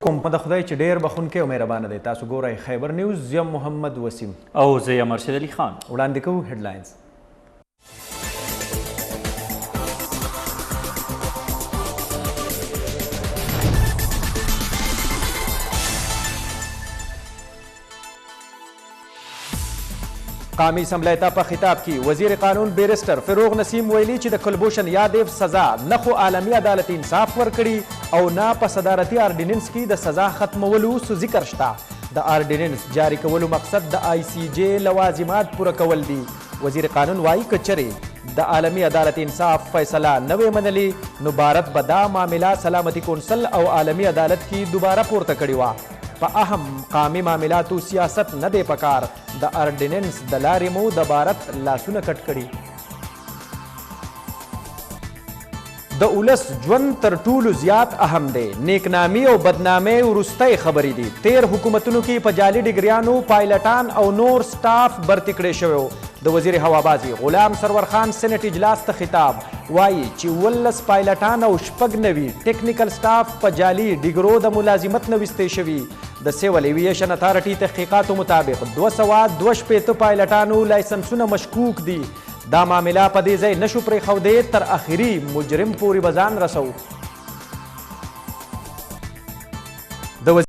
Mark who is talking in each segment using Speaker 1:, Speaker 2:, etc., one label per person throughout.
Speaker 1: د خدای چې ډېر بخښونکی او مهربانه دی. تاسو ګورئ خیبر نیوز. یم محمد وسیم
Speaker 2: او زه یم ارشد علي خان.
Speaker 1: وړاندې کوو هیډلاینز. قومی اسمبلی ته په خطاب کې وزیر قانون بیرسټر فروغ نسیم ویلي چې د کلبوشن یادیف سزا نه خو عالمي عدالت انصاف ورکړي او نه په صدارتي آرډیننس کې د سزا ختمولو څه ذکر شته. د آرډیننس جاري کولو مقصد د آی سی جے لوازمات پوره کول دي. وزیر قانون وایي که چرې د عالمي عدالت انصاف فیصله نه وی منلي نو بھارت به دا معامله سلامتي کونسل او عالمي عدالت کې دوباره پورته کړې وه. په اهم قومي معاملاتو سیاست نه دی پکار. د آرډیننس د لارې مو د بھارت لاسونه کټ کړي. د ولس ژوند تر ټولو زیات اهم دی. نیکنامي او بدنامي وروستی خبرې دي. تیر حکومتونو کې په جعلي ډګریانو پایلټان او نور سټاف برتي کړی شوی و. د وزیر هوابازي غلام سرور خان سینټ اجلاس ته خطاب وایي چې 19 پایلټان او 9 ټیکنیکل سټاف په جعلي ډګرو د ملازمت نه ویستې شوي. د سیول ایویشن اتارټي تحقیقاتو مطابق 262 پایلټانو لایسنسونه مشکوک دي. دا معامله په دې ځای نشو پرېښودی تر اخري مجرم پورې به ځان رسو. د وزیر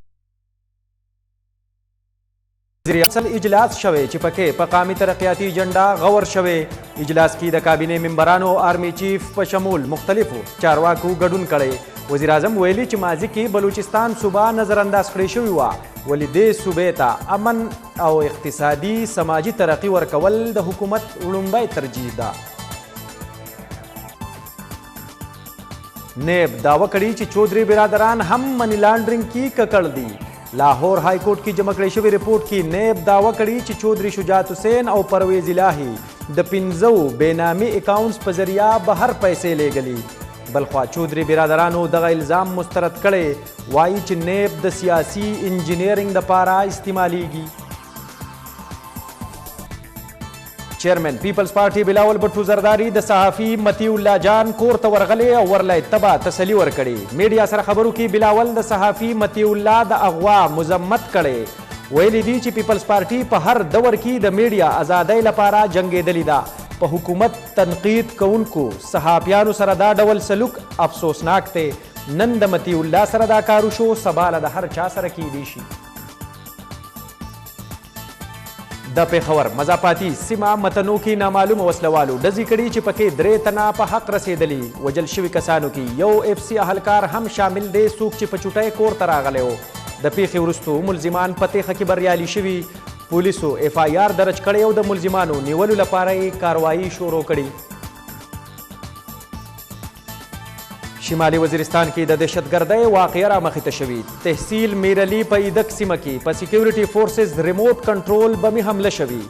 Speaker 1: اجلاس شوی چې پکې په قومي ترقیاتي ایجنډا غور شوی. اجلاس کې د کابینې ممبرانو آرمی چیف په شمول مختلفو چارواکو ګډون کړی. وزیر اعظم ویلي چې ماضي کې بلوچستان صوبه نظر انداز کړې شوې وه ولې دې صوبې ته امن او اقتصادي سماجي ترقي ورکول د حکومت وړومبی ترجیح ده. نیب دعوه کړي چې چودھری برادران هم منی لانډرنګ کې ککړ دي. لاهور های کورټ کې جمع کړی شوی رپورټ کې نیب دعوه کړي چې چودھری شجاعت حسین او پرویز الهی د 15 بینامي اکاونټس په ذریعہ بهر پیسې لیږلي. بلخوا چودھری برادرانو دغه الزام مسترد کړی. وایي چې نیب د سیاسي انجینیرنګ دپاره استعمالیږي. چیرمن پیپلز پارټي بلاول بټو زرداری د صحافي مطیع الله جان کور ته ورغلی او ورلی تبا تسلي ورکړي. میډیا سره خبرو کې بلاول د صحافي مطیع الله د اغوا مذمت کړی. ویلي دي چې پیپلز پارټي په هر دور کې د میډیا ازادۍ لپاره جنګېدلې ده. په حکومت تنقید کوونکو صحافیانو سره دا ډول سلوک افسوسناک دی. نن د مطیع الله سره دا کار وشو سبا له د هر چا سره کیدی شي. د پېښور مضافاتي سیمه متنو کې نامعلومه وسلوالو ډزې کړي چې پکې 3 تنه په حق رسېدلي. وجل شوي کسانو کې یو اف سی اهلکار هم شامل دی څوک چې په چوټۍ کور ته راغلی و. د پیښې وروستو ملزمان په تیښه کې بریالي شوي. پولیسو اف آی آر درج کړی او د ملزمانو نیولو لپاره یې کاروایي شروع کړي. شمالي وزیرستان کې د دهشتګردۍ واقعه رامخې ته شوي. تحصیل میرعلي په ایدک سیمه کې په سیکیورټي فورسز ریموټ کنټرول بمي حمله شوي.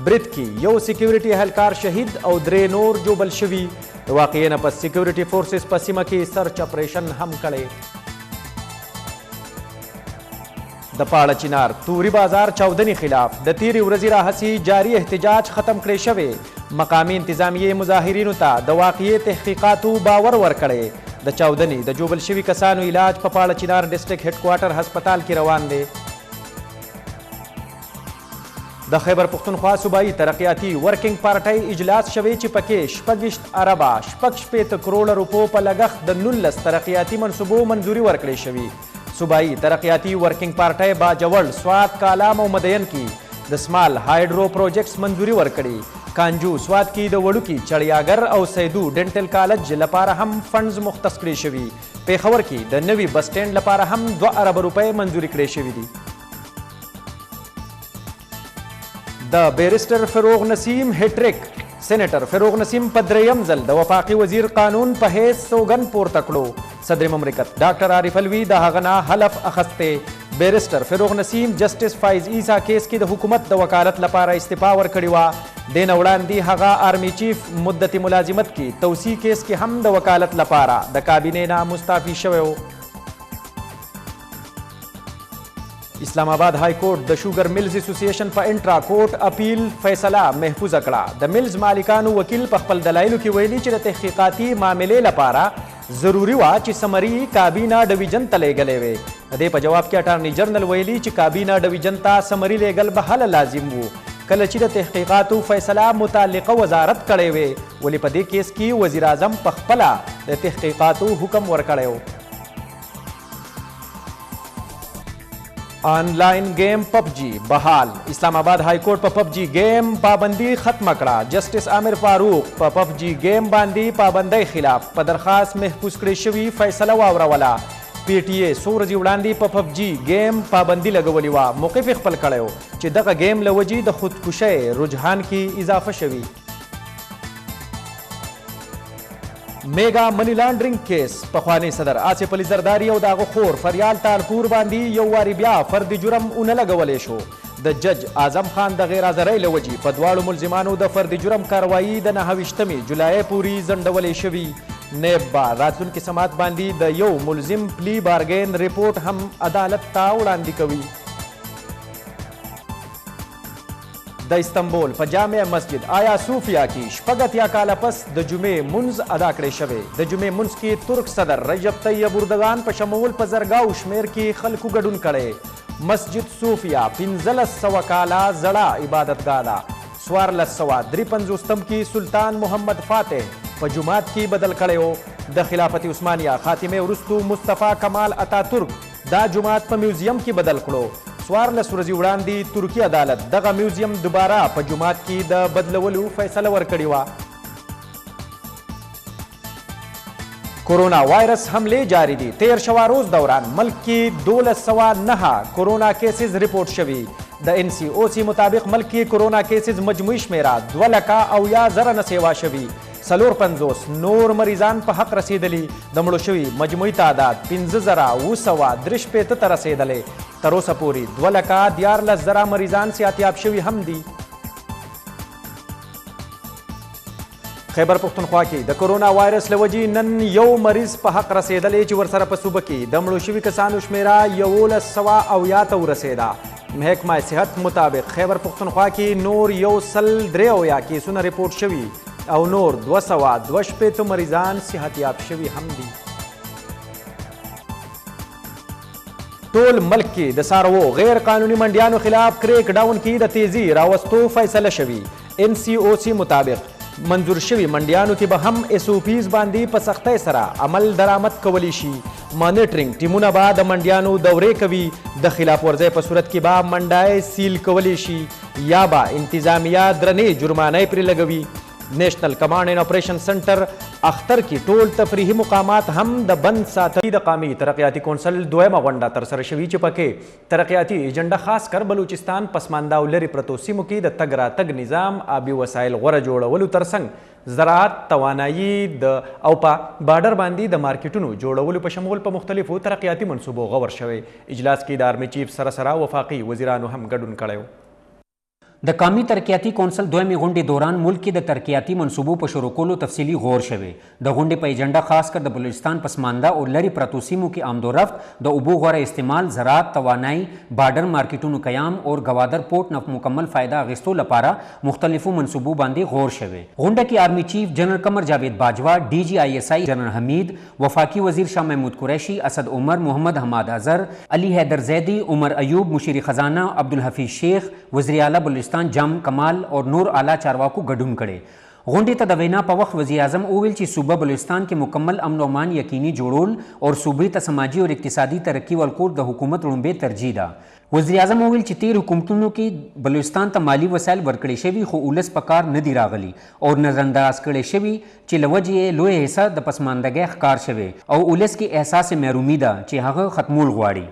Speaker 1: برید کې یو سیکیورټي اهلکار شهید او 3 نور جوبل شوي. د واقعې نه پس سیکیورټي فورسز په سیمه کې سرچ اپریشن هم کړی. د پاړه چنار توري بازار چاودنې خلاف د تیرې ورځې راهسې جاري احتجاج ختم کړی شوی. مقامي انتظامیې مظاهرینو ته د واقعي تحقیقاتو باور ورکړی. د چاودنې د جوبل شوي کسانو علاج په پاړه چنار ډسټرکټ هډ کوارټر هسپتال کې روان دی. د خیبر پښتونخوا صوبایي ترقیاتي ورکینګ پارټۍ اجلاس شوی چې پکې 26 اربه شپږ کروړه روپو په لګښت د 19 ترقیاتي منصوبو منظوري ورکړې شوي. صوبایي ترقیاتي ورکینګ پارټۍ باجوړ سوات کالام او مدین کې د سمال هایډرو پروجیکټس منظوري ورکړي. کانجو سوات کې د وړوکي چړیاګر او سیدو ډینټل کالج لپاره هم فنډز مختص کړي شوي. پیښور کې د نوي بس سټینډ لپاره هم 2 ارب روپۍ منظوري کړي شوي دي. د بیرسټر فروغ نسیم هټریک. سینیټر فروغ نسیم په 3یم ځل د وفاقي وزیر قانون په حیث سوګند پورته کړو. صدر مملکت ډاکټر عارف الوی د هغه نه حلف اخیستی. بیرسټر فروغ نسیم جسټس فایز عیسی کیس کې د حکومت د وکالت لپاره استعفا ورکړې وه. دې نه وړاندې هغه آرمی چیف مدتي ملازمت کې توسیع کیس کې هم د وکالت لپاره د کابینې نه مستعفي شوی و. اسلام آباد های کورټ د شوګر ملز اسوسییشن په انټرا کورټ اپیل فیصله محفوظ کړه. د ملز مالکانو وکیل په خپل دلایلو کې ویلي چې د تحقیقاتي معاملې لپاره ضروري وا چې سمري کابینه ډیویژن ته لیږلې وې. د دې په جواب کې اټارني جنرال ویلي چې کابینه ډیویژن ته سمري لیږل به هله لازم وو کله چې د تحقیقاتو فیصله متعلقه وزارت کړې وې. ولې په دې کیس کې وزیر اعظم په خپله د تحقیقاتو حکم ورکړی و. آنلاین گیم پبجی بحال. اسلام آباد های کورټ په پبجی گیم پابندی ختم کړه. جسټس عامر فاروق په پبجی گیم باندې پابندۍ خلاف په درخواست محفوظ کړې شوي فیصله واوروله. پی ټی ای څو ورځې وړاندې په پبجی گیم پابندي لګولې وه. موقف یې خپل کړی و چې دغه گیم له وجې د خودکشۍ رجحان کې اضافه شوي. میگا منی لانډرینګ کیس. پخوانی صدر آصف علي زرداري او د هغه خور فریال تالپور باندې یو واري بیا فرد جرم ونه لګولی شو. د جج اعظم خان د غیر حاضرۍ له وجې په دواړو ملزمانو د فرد جرم کاروایي د 29 جولای پورې ځنډولې شوي. نیب با راتلونکي سماعت باندې د یو ملزم پلی بارګین رپورټ هم عدالت ته وړاندې کوي. د استنبول په جامع مسجد آیا صوفیا کې شپږ اتیا کاله پس د جمعې منځ ادا کړی شوی. د جمعې منځ کې ترک صدر رجب طیب اردوغان په شمول په زرګاو شمیر کې خلکو ګډون کړی. مسجد صوفیا 1500 کاله زړه عبادتګاه ده. 1453 کې سلطان محمد فاتح په جماعت کې بدل کړی و. د خلافت عثمانیه خاتمه وروستو مصطفی کمال اتاتورک دا جماعت په میوزیم کې بدل کړو. 14 ورځې وړاندې ترکی عدالت دغه میوزیم دوباره په جماعت کې د بدلولو فیصله ورکړې وه. کورونا وایرس حملې جاری دي. تیر شوه روز دوران ملک کې 1209 کورونا کیسز رپورټ شوي. د NCOC مطابق ملک کې کورونا کیسز مجموعي شمیره 2,70,000 نه سیوا شوي. 54 نور مریضان په حق رسیدلي. د مړو شوي مجموعي تعداد 15,963 ته رسیدلی. تر اوسه پورې 2,14,000 مریضان صحتیاب شوي هم دي. خیبر پښتونخوا کې د کورونا وایرس له وجې نن یو مریض په حق رسیدلی چې ورسره په صوبه کې د مړو شوي کسانو شمیره 1170 ته ورسېده. محکمه صحت مطابق خیبر پښتونخوا کې نور 103 کیسونه رپورټ شوي او نور 262 مریضان صحتیاب شوي هم دي. ټول ملک کې د څاروو غیر قانوني منډیانو خلاف کریک ډاون کې د تیزی راوستو فیصله شوي. NCOC مطابق منظور شوي منډیانو کې به هم SOPs باندې په سختۍ سره عمل درآمد کولی شي. مانیټرینګ ټیمونه به د منډیانو دورې کوي. د خلاف ورزۍ په صورت کې به منډای سیل کولی شي یا به انتظامیه درنې جرمانۍ پرې لګوي. نیشنل کمانډ اینڈ اپریشن سنټر اختر کې ټول تفریحي مقامات هم د بند ساتلي. د قومي ترقیاتي کونسل دویمه غونډه ترسره شوي چې پکې ترقیاتي ایجنډا خاص کر بلوچستان پسمانده او لرې پرتو سیمو کې د تګ راتګ نظام آبي وسایل غوره جوړولو ترڅنګ زراعت توانایي او په بارډر باندې د مارکیټونو جوړولو په شمول په مختلفو ترقیاتي منصوبو غور شوی. اجلاس کې د آرمي چیف سره وفاقي وزیرانو هم ګډون کړی و.
Speaker 2: د قومي ترقیاتي کونسل دویمې غونډې دوران ملک کې د ترقیاتي منصوبو په شروع کولو تفصیلي غور شوی. د غونډې په ایجنډا خاص کر د بلوچستان پسمانده او لرې پرتو سیمو کې آمد و رفت، د اوبو غوره استعمال، زراعت توانائی، بارډر مارکیټونو قیام او ګوادر پورټ نه مکمل فایده اخیستو لپاره مختلفو منصوبو باندې غور شوی. غونډه کې آرمی چیف جنرل قمر جاوید باجوا، DGISI جنرل حمید، وفاقي وزیر شاه محمود قریشي، اسد عمر، محمد حماد اظهر، علي حیدر زیدی، عمر ایوب، مشیر خزانه، عبدالحفیظ شیخ، وزیر اعلی بلوچستان جم کمال اور نور اعلی چارواکو ګډون کړي. غونډې ته د وینا په وخت وزیر اعظم وویل چې صوبه بلوچستان کې مکمل امن و امان یقیني جوړول او صوبې ته سماجي او اقتصادي ترقي ورکول د حکومت لومړی ترجیح ده. وزیر اعظم وویل چې تیر حکومتونو کې بلوچستان ته مالی وسایل ورکړي شوي خو ولس په کار نه دي راغلي او نظرانداز کړي شوي چې له وجې یې لوی حصه د پسماندګۍ ښکار شوی او ولس کې احساس محرومي ده چې هغه ختمول غواړي.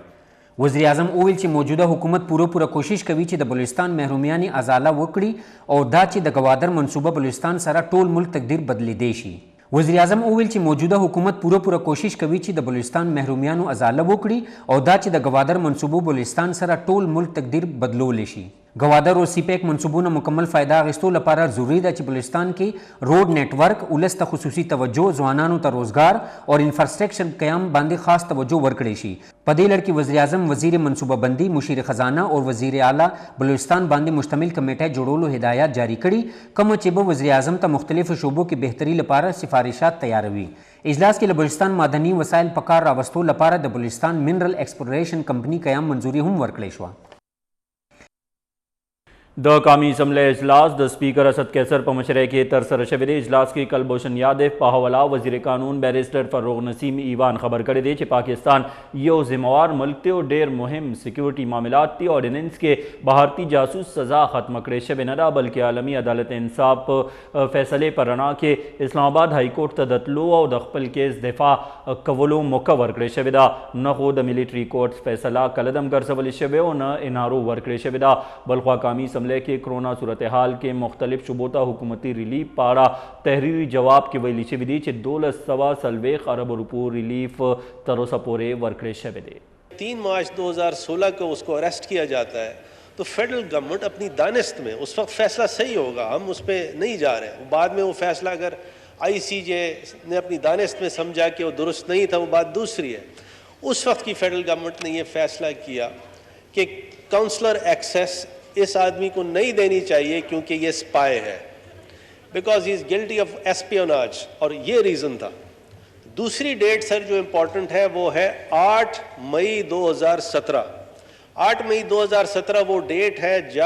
Speaker 2: وزیر اعظم وویل چې موجوده حکومت پوره کوشش کوي چې د بلوچستان محرومیانې ازاله وکړي او دا چې د ګوادر منصوبه بلوچستان سره ټول ملک تقدیر بدلیدی شي. وزیر اعظم وویل چې موجوده حکومت پوره کوشش کوي چې د بلوچستان محرومیانو ازاله وکړي او دا چې د ګوادر منصوبه بلوچستان سره ټول ملک تقدیر بدلولی شي. गवादर और सीपेक मनसूबों मुकम्मल फ़ायदा अगिस्तो लपारा ज़रूरी दा बलूचिस्तान की रोड नेटवर्क उलस ता खुसूसी तवज्जो जवानानों ता रोज़गार और इंफ्रास्ट्रक्चर क़याम बांदे खास तवज्जो वर्कड़ेशी पदे लड़की वज़ीर-ए-आज़म वज़ीर मनसूबाबंदी मुशीर ख़जाना और वज़ीर आला बलूचिस्तान बांदे मुश्तमिल कमेटी जोड़ोलो हिदायत जारी कड़ी कम चेबो वज़ीर-ए-आज़म ता मुख्तलिफ शोबों की बेहतरी लपारा सिफारिशात तैयार हुई। इजलास के बलूचिस्तान मादनी वसाइल पकार रावस्तो लपारा द बलूचिस्तान मिनरल एक्सप्लोरेशन कंपनी क़याम मंजूरी हम वर्कड़ेशवा।
Speaker 3: द कामी असम्बली इजलास द स्पीकर असद कैसर पर मशरे के तरसर शविदे इजलास की कलभूषण यादव पाहवला वजीर कानून बैरिस्टर फरोग नसीम ईवान खबर करे दे पाकिस्तान यो जिम्मेवार मुल्क ते और डेर मुहिम सिक्योरिटी मामलात ती ऑर्डिनेंस के भारतीय जासूस सजा खत्म करे शब नदा बल्कि आलमी अदालत इंसाफ फैसले पर रना के इस्लामाबाद हाई कोर्ट तदतलो और दखपल केस दिफा कवलो मुकवर करे शविदा न खुद मिलिट्री कोर्ट फैसला कलदम कर सवल शवे और न इनारो वर करे शविदा बल्खवा कामी के कोरोना सूरत हाल के मुख्तलिफ शुबोता हुकूमती रिलीफ पारा तहरीरी जवाब के वली शविदी 2.15 अरब रुपये रिलीफ तरोसपोरे वर्कड़े शविदे।
Speaker 4: 3 मार्च 2016 को उसको अरेस्ट किया जाता है तो फेडरल गवर्नमेंट अपनी दानिस्त में उस वक्त फैसला सही होगा, हम उस पर नहीं जा रहे। बाद में वो फैसला अगर ICJ ने अपनी दानिस्त में समझा कि वो दुरुस्त नहीं था, वो बात दूसरी है। उस वक्त की फेडरल गवर्नमेंट ने ये फैसला किया कि काउंसलर एक्सेस इस आदमी को नहीं देनी चाहिए क्योंकि ये स्पाई है, because he is guilty of espionage, और ये रीज़न था। दूसरी डेट सर जो इम्पोर्टेंट है वो है 8 मई 2017। 8 मई 2017 वो डेट है जब